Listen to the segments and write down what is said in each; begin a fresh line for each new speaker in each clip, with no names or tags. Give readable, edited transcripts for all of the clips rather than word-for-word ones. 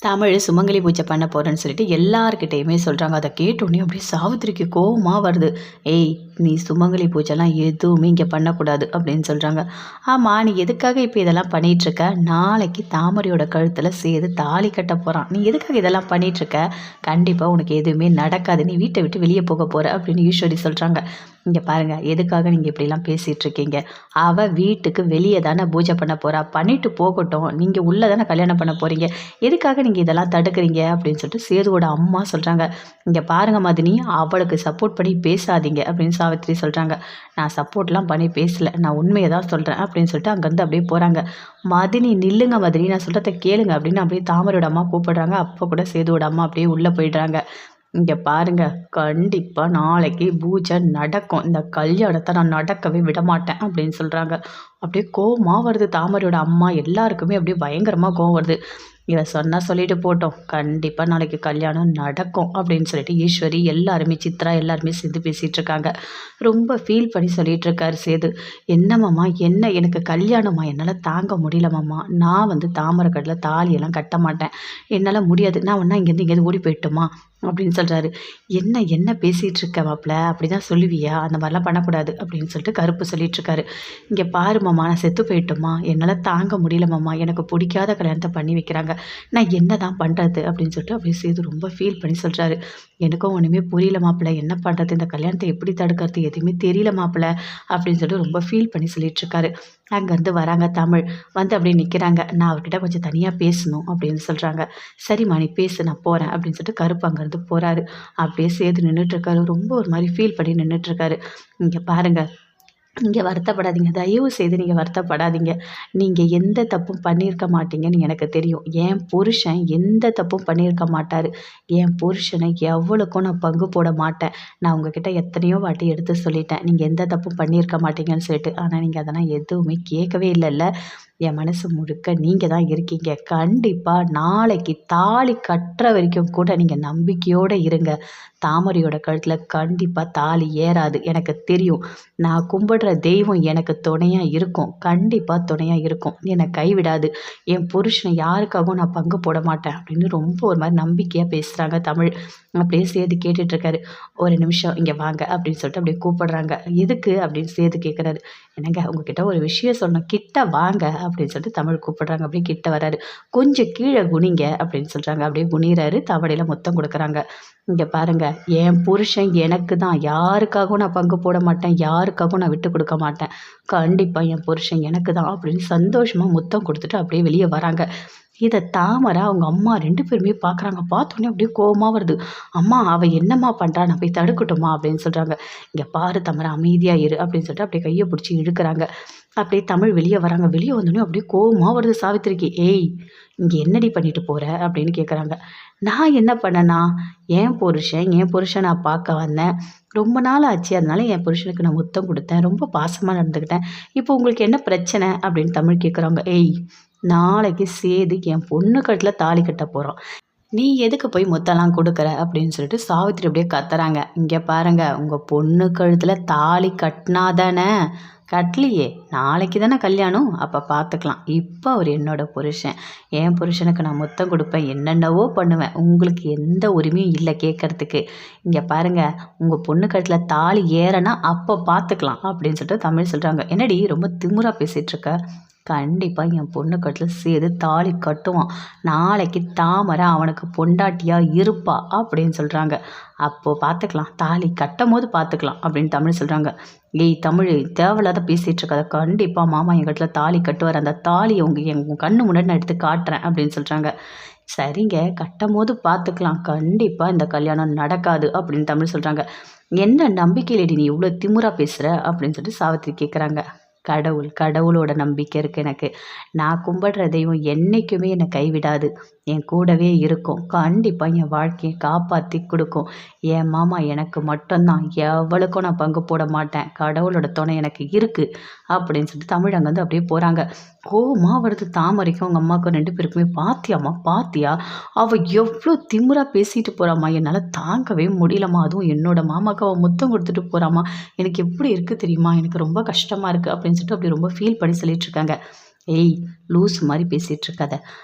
தமிழ் சுமங்கலி பூஜை பண்ண போகிறேன்னு சொல்லிட்டு எல்லார்கிட்டேயுமே சொல்கிறாங்க. அதை கேட்டோன்னே அப்படியே சாவித்திரிக்கு கோவமாக வருது. ஏய், நீ சுமங்கலி பூஜைலாம் எதுவுமே இங்கே பண்ணக்கூடாது அப்படின்னு சொல்கிறாங்க. ஆமாம், நீ எதுக்காக இப்போ இதெல்லாம் பண்ணிகிட்ருக்க? நாளைக்கு தாமரையோட கழுத்தில் சேர்த்து தாலி கட்ட போகிறான். நீ எதுக்காக இதெல்லாம் பண்ணிகிட்ருக்க? கண்டிப்பாக உனக்கு எதுவுமே நடக்காது. நீ வீட்டை விட்டு வெளியே போக போகிற அப்படின்னு ஈஸ்வரி சொல்கிறாங்க. இங்கே பாருங்கள், எதுக்காக நீங்கள் இப்படிலாம் பேசிகிட்ருக்கீங்க? அவள் வீட்டுக்கு வெளியே தானே பூஜை பண்ண போகிறா, பண்ணிட்டு போகட்டும். நீங்கள் உள்ளே தானே கல்யாணம் பண்ண போகிறீங்க, எதுக்காக நீங்கள் இதெல்லாம் தடுக்கிறீங்க அப்படின்னு சொல்லிட்டு சேதுவோட அம்மா சொல்கிறாங்க. இங்கே பாருங்கள் மதினி, அவளுக்கு சப்போர்ட் பண்ணி பேசாதீங்க அப்படின்னு சாவித்திரி சொல்கிறாங்க. நான் சப்போர்ட்லாம் பண்ணி பேசலை, நான் உண்மையை தான் சொல்கிறேன் அப்படின்னு சொல்லிட்டு அங்கேருந்து அப்படியே போகிறாங்க. மதினி நில்லுங்க மதினி, நான் சொல்கிறத கேளுங்க அப்படின்னு அப்படியே தாமரையோட அம்மா கூப்பிடுறாங்க. அப்போ கூட சேதுவோட அம்மா அப்படியே உள்ளே போயிடுறாங்க. இங்கே பாருங்க, கண்டிப்பாக நாளைக்கு பூஜை நடக்கும். இந்த கல்யாணத்தை நான் நடக்கவே விட மாட்டேன் அப்படின்னு சொல்கிறாங்க. அப்படியே கோவமாக வருது தாமரையோட அம்மா எல்லாருக்குமே, அப்படியே பயங்கரமாக கோவம் வருது. இவ சொன்னால் சொல்லிட்டு போட்டோம், கண்டிப்பாக நாளைக்கு கல்யாணம் நடக்கும் அப்படின்னு சொல்லிட்டு ஈஸ்வரி எல்லாருமே, சித்ரா எல்லாருமே சேர்ந்து பேசிகிட்டு இருக்காங்க. ரொம்ப ஃபீல் பண்ணி சொல்லிட்டு இருக்காரு சேது. என்னம்மாம்மா, என்ன எனக்கு கல்யாணமா, என்னால் தாங்க முடியலம்மாம்மா. நான் தாமரை கட்டில் தாலியெல்லாம் கட்ட மாட்டேன், என்னால் முடியாது. நான் ஒன்றா இங்கேருந்து எங்கேயாவது ஓடி போயிட்டுமா அப்படின்னு சொல்கிறாரு. என்ன என்ன பேசிகிட்டு இருக்க மாப்பிள்ள, அப்படி தான் சொல்லுவியா? அந்த மாதிரிலாம் பண்ணக்கூடாது அப்படின்னு சொல்லிட்டு கருப்பு சொல்லிட்டு இருக்காரு. இங்கே பாருமாம்மா, நான் செத்து போயிட்டோமா, என்னால் தாங்க முடியலம்மாம்மா, எனக்கு பிடிக்காத கல்யாணத்தை பண்ணி வைக்கிறாங்க, நான் என்ன தான் பண்ணுறது அப்படின்னு சொல்லிட்டு அப்படியே சேது ரொம்ப ஃபீல் பண்ணி சொல்கிறாரு. எனக்கும் ஒன்றுமே புரியல மாப்பிள்ள, என்ன பண்ணுறது, இந்த கல்யாணத்தை எப்படி தடுக்கிறது, எதுவுமே தெரியல மாப்பிள்ள அப்படின்னு சொல்லிட்டு ரொம்ப ஃபீல் பண்ணி சொல்லிட்டு இருக்காரு. அங்கேருந்து வராங்க தமிழ், அப்படியே நிற்கிறாங்க. நான் அவர்கிட்ட கொஞ்சம் தனியாக பேசணும் அப்படின்னு சொல்கிறாங்க. சரிம்மா நீ பேசு, நான் போகிறேன் அப்படின்னு சொல்லிட்டு கருப்பு அங்கேருந்து போகிறாரு. அப்படியே சேது நின்றுட்டுருக்காரு. ரொம்ப ஒரு மாதிரி ஃபீல் பண்ணி நின்றுட்டுருக்காரு. இங்கே பாருங்கள், இங்கே வருத்தப்படாதீங்க, தயவு செய்து நீங்கள் வருத்தப்படாதீங்க. நீங்கள் எந்த தப்பும் பண்ணியிருக்க மாட்டீங்கன்னு எனக்கு தெரியும். என் புருஷன் எந்த தப்பும் பண்ணியிருக்க மாட்டார். என் புருஷனை எவ்வளோக்கும் நான் பங்கு போட மாட்டேன். நான் உங்ககிட்ட எத்தனையோ வாட்டி எடுத்து சொல்லிட்டேன், நீங்கள் எந்த தப்பும் பண்ணியிருக்க மாட்டீங்கன்னு சொல்லிட்டு. ஆனால் நீங்கள் அதெல்லாம் எதுவுமே கேட்கவே இல்லைல்ல. என் மனசு முழுக்க நீங்கள் தான் இருக்கீங்க. கண்டிப்பாக நாளைக்கு தாலி கட்டுற வரைக்கும் கூட நீங்கள் நம்பிக்கையோடு இருங்க. தாமரையோட கழுத்தில் கண்டிப்பாக தாலி ஏறாது, எனக்கு தெரியும். நான் கும்பிடுற தெய்வம் எனக்கு துணையாக இருக்கும், கண்டிப்பாக துணையாக இருக்கும், என்னை கைவிடாது. என் புருஷனை யாருக்காகவும் நான் பங்கு போட மாட்டேன் அப்படின்னு ரொம்ப ஒரு மாதிரி நம்பிக்கையாக பேசுகிறாங்க தமிழ். அப்படியே சேது கேட்டுட்ருக்காரு. ஒரு நிமிஷம் இங்கே வாங்க அப்படின்னு சொல்லிட்டு அப்படியே கூப்பிடுறாங்க. எதுக்கு அப்படின்னு சேது கேட்குறாரு. என்னங்க, உங்ககிட்ட ஒரு விஷயம் சொன்னோம், கிட்ட வாங்க அப்படின்னு சொல்லிட்டு தமிழ் கூப்பிடுறாங்க. அப்படியே கிட்ட வராரு. கொஞ்சம் கீழே குனிங்க அப்படின்னு சொல்கிறாங்க. அப்படியே குனிறாரு. தவடையில் மொத்தம் கொடுக்குறாங்க. இங்கே பாருங்க, என் புருஷன் எனக்கு தான், யாருக்காகவும் நான் பங்கு போட மாட்டேன், யாருக்காகவும் நான் விட்டு கொடுக்க மாட்டேன். கண்டிப்பாக என் புருஷன் எனக்கு தான் அப்படின்னு சந்தோஷமாக முத்தம் கொடுத்துட்டு அப்படியே வெளியே வராங்க. இதை தாமரை அவங்க அம்மா 2 பேருமே பார்க்குறாங்க. பார்த்தோன்னே அப்படியே கோவமாக வருது. அம்மா, அவள் என்னம்மா பண்ணுறா, நான் போய் தடுக்கட்டுமா அப்படின்னு சொல்கிறாங்க. இங்கே பாரு தாமரை, அமைதியாக இரு அப்படின்னு சொல்லிட்டு அப்படியே கையை பிடிச்சி இழுக்கிறாங்க. அப்படியே தமிழ் வெளியே வராங்க. வெளியே வந்தோடனே அப்படியே கோவமாக வருது சாவித்திரிக்கு. ஏய், இங்கே என்னடி பண்ணிட்டு போகிற அப்படின்னு கேட்குறாங்க. நான் என்ன பண்ணேனா, என் புருஷன் நான் பார்க்க வந்தேன், ரொம்ப நாள் ஆச்சு, அதனால என் புருஷனுக்கு நான் முத்தம் கொடுத்தேன், ரொம்ப பாசமாக நடந்துக்கிட்டேன். இப்போ உங்களுக்கு என்ன பிரச்சனை அப்படின்னு தமிழ் கேட்குறாங்க. ஏய், நாளைக்கு சேது என் பொண்ணு கட்டில் தாலி கட்ட போகிறோம், நீ எதுக்கு போய் முத்தெல்லாம் கொடுக்குற அப்படின்னு சொல்லிட்டு சாவித்திரி அப்படியே கத்துறாங்க. இங்கே பாருங்க, உங்கள் பொண்ணு கழுத்தில் தாலி கட்டினாதானே? கட்டலையே, நாளைக்கு தானே கல்யாணம், அப்போ பார்த்துக்கலாம். இப்போ அவர் என்னோட புருஷன், என் புருஷனுக்கு நான் முத்தம் கொடுப்பேன், என்னென்னவோ பண்ணுவேன், உங்களுக்கு எந்த உரிமையும் இல்லை கேட்குறதுக்கு. இங்கே பாருங்கள், உங்கள் பொண்ணு கழுத்தில் தாலி ஏறனா அப்போ பார்த்துக்கலாம் அப்படின்னு சொல்லிட்டு தமிழ் சொல்கிறாங்க. என்னடி ரொம்ப திமுறா பேசிகிட்ருக்க? கண்டிப்பாக என் பொண்ணு கட்டில் சேது தாலி கட்டுவான், நாளைக்கு தாமரை அவனுக்கு பொண்டாட்டியாக இருப்பா அப்படின்னு சொல்கிறாங்க. அப்போது பார்த்துக்கலாம், தாலி கட்டும் போது பார்த்துக்கலாம் அப்படின்னு தமிழ் சொல்கிறாங்க. ஏய் தமிழ், தேவையில்லாத பேசிகிட்டு இருக்காத, கண்டிப்பாக மாமா என் கட்டில் தாலி கட்டுவார், அந்த தாலியை என் கண்ணு முன்னாடி நான் எடுத்து காட்டுறேன் அப்படின்னு சொல்கிறாங்க. சரிங்க, கட்டும் போது பார்த்துக்கலாம், கண்டிப்பாக இந்த கல்யாணம் நடக்காது அப்படின்னு தமிழ் சொல்கிறாங்க. என்ன நம்பிக்கையிலடி நீ இவ்வளோ திமுறா பேசுகிற அப்படின்னு சொல்லிட்டு சாவித்திரி கேட்குறாங்க. கடவுளோட நம்பிக்கை இருக்குது எனக்கு. நான் கும்பிடுற தெய்வம் என்றைக்குமே என்னை கைவிடாது, என் கூடவே இருக்கும், கண்டிப்பாக என் வாழ்க்கையை காப்பாற்றி கொடுக்கும். என் மாமா எனக்கு மட்டும்தான், எவ்வளோக்கும் நான் பங்கு போட மாட்டேன், கடவுளோட துணை எனக்கு இருக்குது அப்படின்னு சொல்லிட்டு தமிழ் அங்கே அப்படியே போகிறாங்க. கோவமாக வருது தாமரைக்கும் அவங்க அம்மாவுக்கும் 2 பேருக்குமே. பாத்தியாம்மா, பாத்தியா, அவள் எவ்வளோ திமுறா பேசிட்டு போகிறாம்மா, என்னால் தாங்கவே முடியலம்மா, அதுவும் என்னோட மாமாவுக்கு அவள் முத்தம் கொடுத்துட்டு போகிறாம்மா, எனக்கு எப்படி இருக்குது தெரியுமா, எனக்கு ரொம்ப கஷ்டமாக இருக்குது அப்படின்னு சொல்லிட்டு அப்படி ரொம்ப ஃபீல் பண்ணி சொல்லிட்டு இருக்காங்க. ஏய் லூஸ் மாதிரி பேசிகிட்டு இருக்காத.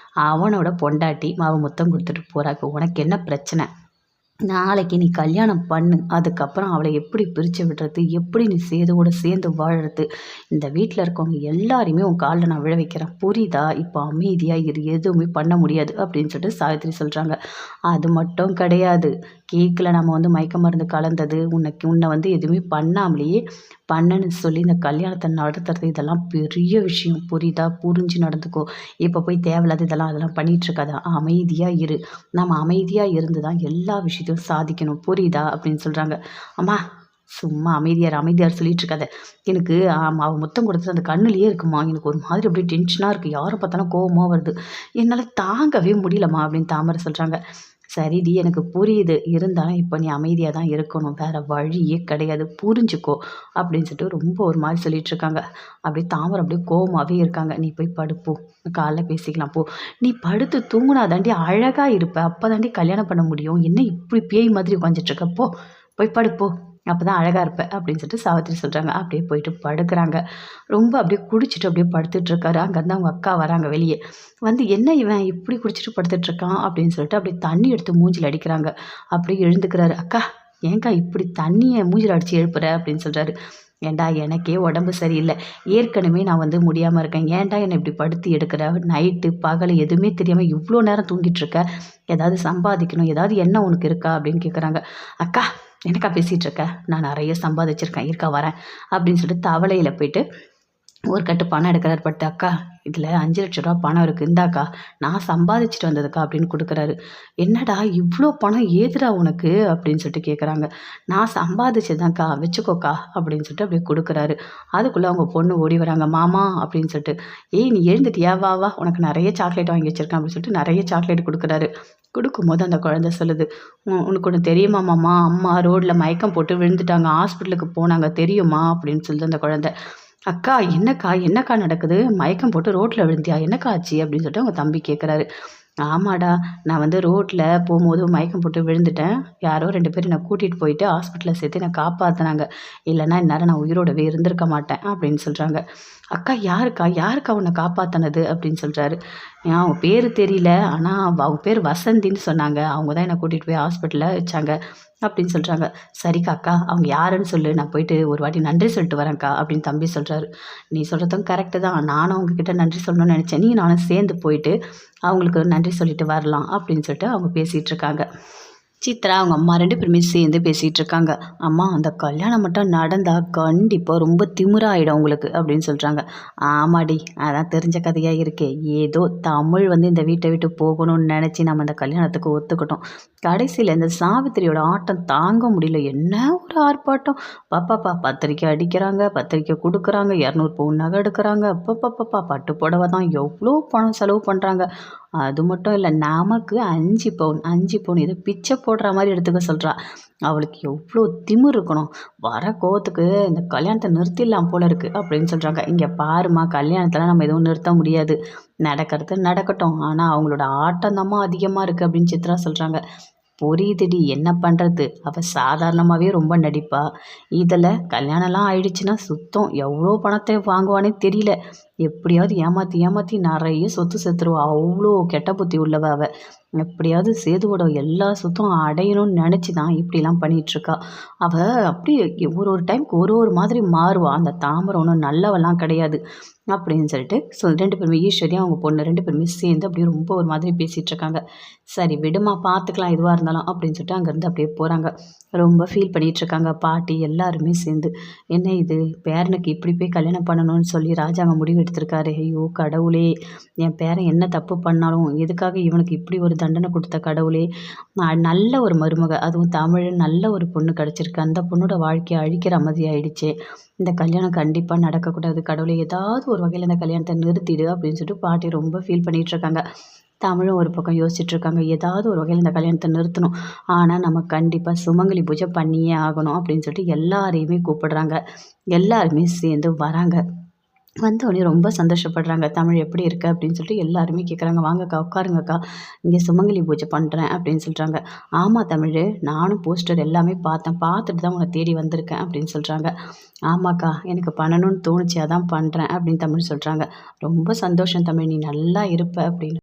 அவனோட பொண்டாட்டி அவன் முத்தம் கொடுத்துட்டு போறா. இப்போ உனக்கு என்ன பிரச்சனை? நாளைக்கு நீ கல்யாணம் பண்ணு. அதுக்கப்புறம் அவளை எப்படி பிரித்து விடுறது, எப்படி நீ சேதுவோட சேர்ந்து வாழறது, இந்த வீட்டில் இருக்கவங்க எல்லாரையுமே உன் காலில் நான் விழ வைக்கிறேன். புரியுதா? இப்போ அமைதியாக இரு, எதுவுமே பண்ண முடியாது அப்படின்னு சொல்லிட்டு சாவித்திரி சொல்கிறாங்க. அது மட்டும் கிடையாது, கேக்கில் நம்ம வந்து மயக்க மருந்து கலந்தது, உன்னை வந்து எதுவுமே பண்ணாமலேயே பண்ணன்னு சொல்லி இந்த கல்யாணத்தை நடத்துறது, இதெல்லாம் பெரிய விஷயம். புரியுதா? புரிஞ்சு நடந்துக்கோ. இப்போ போய் தேவையில்லாத அதெல்லாம் பண்ணிகிட்டு இருக்காத. அமைதியாக இரு. நம்ம அமைதியாக இருந்து தான் எல்லா விஷயத்தையும் சாதிக்கணும். புரியுதா? அப்படின்னு சொல்கிறாங்க. அம்மா சும்மா அமைதியார் சொல்லிட்டு இருக்காத. எனக்கு அவள் முத்தம் கொடுத்தது அந்த கண்ணுலேயே இருக்குமா. எனக்கு ஒரு மாதிரி அப்படியே டென்ஷனாக இருக்குது. யாரை பார்த்தாலும் கோவமாக வருது. என்னால் தாங்கவே முடியலம்மா அப்படின்னு தாமரை சொல்கிறாங்க. சரிடி, எனக்கு புரியுது. இருந்தாலும் இப்போ நீ அமைதியாக தான் இருக்கணும். வேறு வழியே கிடையாது. புரிஞ்சுக்கோ அப்படின்னு சொல்லிட்டு ரொம்ப ஒரு மாதிரி சொல்லிகிட்ருக்காங்க. அப்படியே தாமரை அப்படியே கோவமாகவே இருக்காங்க. நீ போய் படுப்போ, காலைல பேசிக்கலாம் போ. நீ படுத்து தூங்குனா தாண்டி அழகாக இருப்ப. அப்போ தாண்டி கல்யாணம் பண்ண முடியும். என்ன இப்படி பேய் மாதிரி உட்காந்துட்ருக்க? போய் படுப்போ, அப்போ தான் அழகாக இருப்ப அப்படின்னு சொல்லிட்டு சாவித்திரி சொல்கிறாங்க. அப்படியே போயிட்டு படுக்கிறாங்க. ரொம்ப அப்படியே குடிச்சிட்டு அப்படியே படுத்துட்ருக்காரு. அங்கேருந்து அவங்க அக்கா வராங்க வெளியே வந்து, என்ன இவன் இப்படி குடிச்சிட்டு படுத்துட்ருக்கான் அப்படின்னு சொல்லிட்டு அப்படியே தண்ணி எடுத்து மூஞ்சில் அடிக்கிறாங்க. அப்படியே எழுந்துக்கிறாரு. அக்கா ஏன்க்கா இப்படி தண்ணியை மூஞ்சில் அடித்து எழுப்புற அப்படின்னு சொல்கிறாரு. ஏன்டா எனக்கே உடம்பு சரியில்லை, ஏற்கனவே நான் வந்து முடியாமல் இருக்கேன், ஏன்டா என்னை இப்படி படுத்தி எடுக்கிற, நைட்டு பகல் எதுவுமே தெரியாமல் இவ்வளோ நேரம் தூங்கிட்டு இருக்க, ஏதாவது சம்பாதிக்கணும், ஏதாவது எண்ணம் உனக்கு இருக்கா அப்படின்னு கேட்குறாங்க. அக்கா எனக்கா பேசிகிட்டு இருக்க, நான் நிறைய சம்பாதிச்சிருக்கேன், இருக்கா வரேன் அப்படின்னு சொல்லிட்டு தவளையில் போயிட்டு ஒரு கட்டு பணம் எடுக்கிறாரு. பட்டு அக்கா இதில் 5,00,000 ரூபா பணம் இருக்குது, இந்தாக்கா நான் சம்பாதிச்சுட்டு வந்ததுக்கா அப்படின்னு கொடுக்குறாரு. என்னடா இவ்வளோ பணம் ஏதுடா உனக்கு அப்படின்னு சொல்லிட்டு கேட்குறாங்க. நான் சம்பாதிச்சதாங்க்கா, வச்சுக்கோக்கா அப்படின்னு சொல்லிட்டு அப்படியே கொடுக்குறாரு. அதுக்குள்ளே அவங்க பொண்ணு ஓடி வராங்க. மாமா அப்படின்னு சொல்லிட்டு, ஏய் நீ எழுந்துட்டியா, வா வா உனக்கு நிறைய சாக்லேட் வாங்கி வச்சிருக்கேன் அப்படின்னு சொல்லிட்டு நிறைய சாக்லேட் கொடுக்குறாரு. கொடுக்கும்போது அந்த குழந்தை சொல்லுது, உனக்கு ஒன்று தெரியுமா மாமா, அம்மா ரோட்டில் மயக்கம் போட்டு விழுந்துட்டாங்க, ஹாஸ்பிட்டலுக்கு போனாங்க தெரியுமா அப்படின்னு சொல்லிட்டு அந்த குழந்தை. அக்கா என்னக்கா என்னக்கா நடக்குது, மயக்கம் போட்டு ரோட்டில் விழுந்தியா, என்னக்கா ஆச்சு அப்படின்னு சொல்லிட்டு அவங்க தம்பி கேட்குறாரு. ஆமாடா, நான் வந்து ரோட்டில் போகும்போது மயக்கம் போட்டு விழுந்துட்டேன், யாரோ 2 பேர் என்னை கூட்டிகிட்டு போயிட்டு ஹாஸ்பிட்டலில் சேர்த்து என்னை காப்பாற்றினாங்க, இல்லைன்னா இந்நேரம் நான் உயிரோடவே இருந்திருக்க மாட்டேன் அப்படின்னு சொல்கிறாங்க. அக்கா யாருக்கா உன்னை காப்பாற்றினது அப்படின்னு சொல்கிறாரு. அவங்க பேர் தெரியல, ஆனால் அவங்க பேர் வசந்தின்னு சொன்னாங்க, அவங்க தான் என்னை கூட்டிகிட்டு போய் ஹாஸ்பிட்டலில் வச்சாங்க அப்படின்னு சொல்கிறாங்க. சரிக்கா அக்கா அவங்க யாருன்னு சொல்லு, நான் போயிட்டு ஒரு வாட்டி நன்றி சொல்லிட்டு வரேன்க்கா அப்படின்னு தம்பி சொல்கிறாரு. நீ சொல்கிறதும் கரெக்டு தான், நானும் அவங்கக்கிட்ட நன்றி சொல்லணும்னு நினச்சேன், நீ நானும் சேர்ந்து போயிட்டு அவங்களுக்கு நன்றி சொல்லிட்டு வரலாம் அப்படின்னு சொல்லிட்டு அவங்க பேசிகிட்டு இருக்காங்க. சித்ரா அவங்க அம்மா 2 பேருமே சேர்ந்து பேசிகிட்டு இருக்காங்க. அம்மா அந்த கல்யாணம் மட்டும் நடந்தால் கண்டிப்பாக ரொம்ப திமிராயிடும் உங்களுக்கு அப்படின்னு சொல்கிறாங்க. ஆமாடி, அதான் தெரிஞ்ச கதையாக இருக்கே, ஏதோ தமிழ் வந்து இந்த வீட்டை விட்டு போகணும்னு நினச்சி நம்ம அந்த கல்யாணத்துக்கு ஒத்துக்கிட்டோம். கடைசியில் இந்த சாவித்திரியோட ஆட்டம் தாங்க முடியல, என்ன ஒரு ஆர்ப்பாட்டம், பாப்பாப்பா பத்திரிக்கை அடிக்கிறாங்க, பத்திரிக்கை கொடுக்குறாங்க, 200 பவுன் நகை எடுக்கிறாங்க, அப்பப்பப்பா பட்டு புடவை தான் எவ்வளோ பணம் செலவு பண்ணுறாங்க. அது மட்டும் இல்லை, நமக்கு 5 பவுன் இதை பிச்சை போடுற மாதிரி எடுத்துக்க சொல்கிறா. அவளுக்கு எவ்வளோ திமிரு இருக்கணும், வர கோவத்துக்கு இந்த கல்யாணத்தை நிறுத்திடலாம் போல இருக்குது அப்படின்னு சொல்கிறாங்க. இங்கே பாருமா, கல்யாணத்தில் நம்ம எதுவும் நிறுத்த முடியாது, நடக்கிறது நடக்கட்டும், ஆனால் அவங்களோட ஆட்டம் தாம்மா அதிகமாக இருக்குது அப்படின்னு சித்ரா சொல்கிறாங்க. புரியுதுடி, என்ன பண்ணுறது, அவள் சாதாரணமாகவே ரொம்ப நடிப்பா, இதில் கல்யாணம்லாம் ஆயிடுச்சுன்னா சுத்தம் எவ்வளோ பணத்தை வாங்குவானே தெரியல, எப்படியாவது ஏமாற்றி நிறைய சொத்து சேர்த்துருவா, அவ்வளோ கெட்ட புத்தி உள்ளவ அவள். எப்படியாவது சேதுவோட எல்லா சொத்தும் அடையணும்னு நினச்சி தான் இப்படிலாம் பண்ணிகிட்ருக்கா. அவள் அப்படியே ஒரு டைமுக்கு ஒரு மாதிரி மாறுவாள். அந்த தாமரை ஒன்றும் நல்லவெல்லாம் கிடையாது அப்படின்னு சொல்லிட்டு 2 பேருமே, ஈஸ்வரியும் அவங்க பொண்ணு 2 பேருமே சேர்ந்து அப்படியே ரொம்ப ஒரு மாதிரி பேசிகிட்டு இருக்காங்க. சரி விடுமா, பார்த்துக்கலாம் எதுவாக இருந்தாலும் அப்படின்னு சொல்லிட்டு அங்கேருந்து அப்படியே போகிறாங்க. ரொம்ப ஃபீல் பண்ணிகிட்ருக்காங்க பாட்டி எல்லாருமே சேர்ந்து. என்ன இது, பேரனுக்கு இப்படி போய் கல்யாணம் பண்ணணும்னு சொல்லி ராஜாங்க முடிவு எடுத்திருக்காரு. ஐயோ கடவுளே, என் பேரன் என்ன தப்பு பண்ணாலும் எதுக்காக இவனுக்கு இப்படி ஒரு தண்டனை கொடுத்த கடவுளே. நல்ல ஒரு மருமக, அதுவும் தமிழ் நல்ல ஒரு பொண்ணு கிடச்சிருக்கு, அந்த பொண்ணோட வாழ்க்கையை அழிக்கிற மாதிரி ஆயிடுச்சே. இந்த கல்யாணம் கண்டிப்பாக நடக்கக்கூடாது, கடவுளே ஏதாவது ஒரு வகையில் இந்த கல்யாணத்தை நிறுத்திடு அப்படின்னு சொல்லிட்டு பாட்டி ரொம்ப ஃபீல் பண்ணிகிட்ருக்காங்க. தமிழும் ஒரு பக்கம் யோசிச்சுட்ருக்காங்க, ஏதாவது ஒரு வகையில் இந்த கல்யாணத்தை நிறுத்தணும், ஆனால் நம்ம கண்டிப்பாக சுமங்கலி பூஜை பண்ணியே ஆகணும் அப்படின்னு சொல்லிட்டு எல்லாரையுமே கூப்பிடுறாங்க. எல்லாருமே சேர்ந்து வராங்க. வந்தோனே ரொம்ப சந்தோஷப்படுறாங்க. "தமிழ் எப்படி இருக்க?" அப்படின்னு சொல்லிட்டு எல்லாருமே கேட்குறாங்க. "வாங்கக்கா, உட்காருங்கக்கா. இங்கே சுமங்கலி பூஜை பண்றேன்" அப்படின்னு சொல்றாங்க. "ஆமா தமிழு, நானும் போஸ்டர் எல்லாமே பார்த்தேன். பார்த்துட்டு தான் உன்ன தேடி வந்திருக்கேன்" அப்படின்னு சொல்றாங்க. "ஆமாக்கா, எனக்கு பண்ணணும்னு தோணுச்சு. அதான் பண்றேன்" அப்படின்னு தமிழ் சொல்றாங்க. "ரொம்ப சந்தோஷம் தமிழ். நீ நல்லா இருப்ப" அப்படின்னு.